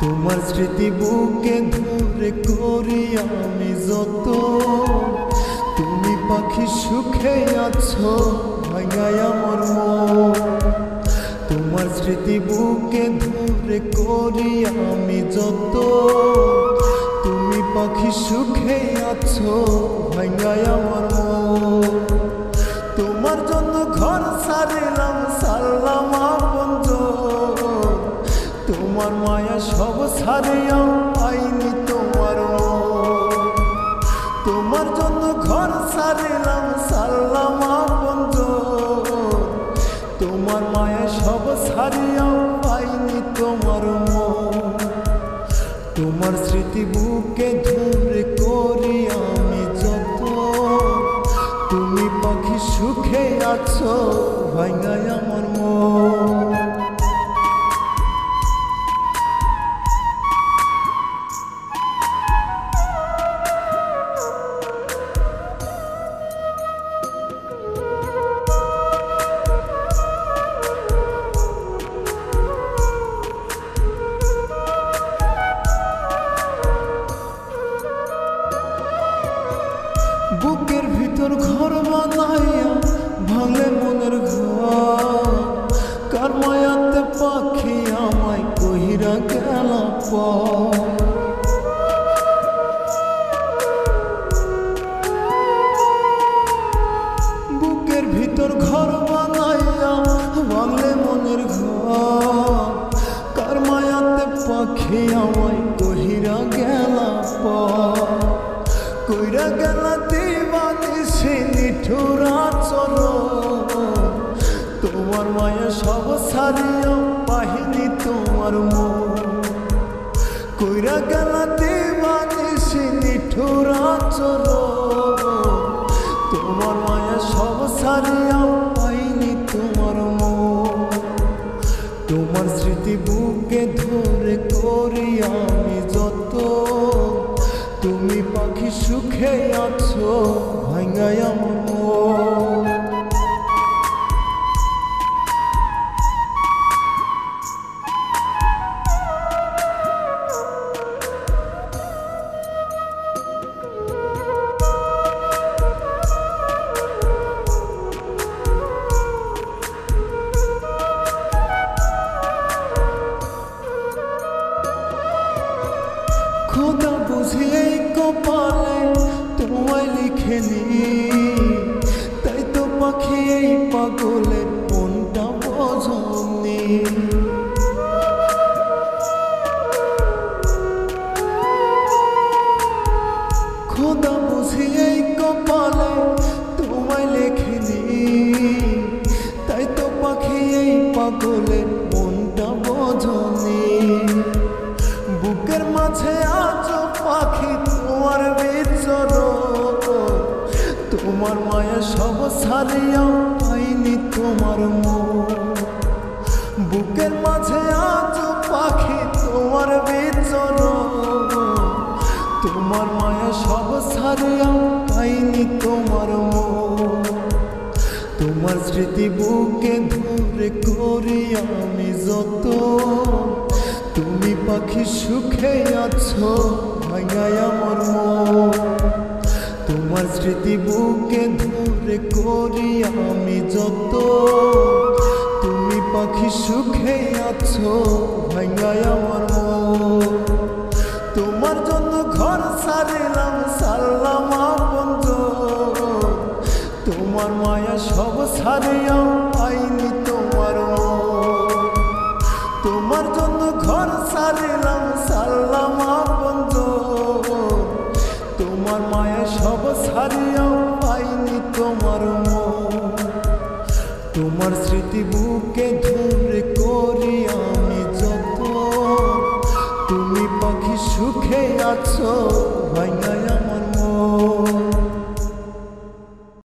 তোমার স্মৃতি বুকে ধরে করি আমি যত, তুমি পাখি সুখে আছো ভাঙায় আমার মন। তোমার স্মৃতি বুকে ধরে করি আমি যত, তুমি পাখি সুখে আছো ভাঙায় আমার মন। তোমার জন্য ঘর ছাড়িলাম সারলাম আপনজন, তোমার মায়া সব ছাড়িয়া পাইনি তোমার মন। তোমার জন্য ঘর ছাড়িলাম সারলাম আপনজন, তোমার মায়া সব ছাড়িয়া পাইনি তোমার মন। তোমার স্মৃতি বুকে ধরে করি আমি যত, তুমি পাখি সুখে আছো ভাঙায় আমার মন। বুকের ভিতর ঘর বানাইয়া ভাঙলে মনের ঘর, কার মায়াতে পাখি আমায় কহিরা গেল পর। বুকের ভিতর ঘর বানাইয়া ভাঙলে মনের ঘর, কার মায়াতে পাখি আমায় কহিরা গেল পর। কইরা গেলা দিবানিশি নিঠুর আচরণ, তোমার মায়া সব ছাড়িয়া পাহিনি তোমার মন। কইরা গেলা দিবানিশি নিঠুর আচরণ, তোমার মায়া সব ছাড়িয়া পাইনি তোমার মন। তোমার স্মৃতি বুকে ধরে করি আমি যত, তুমি পাখি সুখে আছো ভাঙায় আমার মন। খোদা বুঝি এই কপালে তোমায় লিখেনি, তাই তো পাখি এই পাগলের মনটা বোঝনি। খোদা বুঝি এই কপালে তোমায় লেখেনি, তাই তো পাখি এই পাগলের মনটা বোঝনি। বুকের মাঝে আছো পাখি তোমার বিচরণ, তোমার মায়া সব ছাড়িয়া পাইনি তোমার মন। বুকের মাঝে আছো পাখি তোমার বিচরণ, তোমার মায়া সব ছাড়িয়া পাইনি তোমার মন। তোমার স্মৃতি বুকে ধরে করি আমি যত, তুমি পাখি সুখে আছো ভাঙায় আমার মন। তোমার স্মৃতি বুকে ধরে করি আমি যত, তুমি পাখি সুখে আছো ভাঙায় আমার মন। তোমার জন্য ঘর ছাড়িলাম সারলাম আপনজন, তোমার মায়া সব ছাড়িয়া পাইনি তোমার মন। তোমার জন্য ঘর ছাড়িলাম সারলাম আপনজন, তোমার মায়া সব ছাড়িয়া পাইনি তোমার মন। তোমার স্মৃতি বুকে ধরে করি আমি যত, তুমি পাখি সুখে আছো ভাঙায়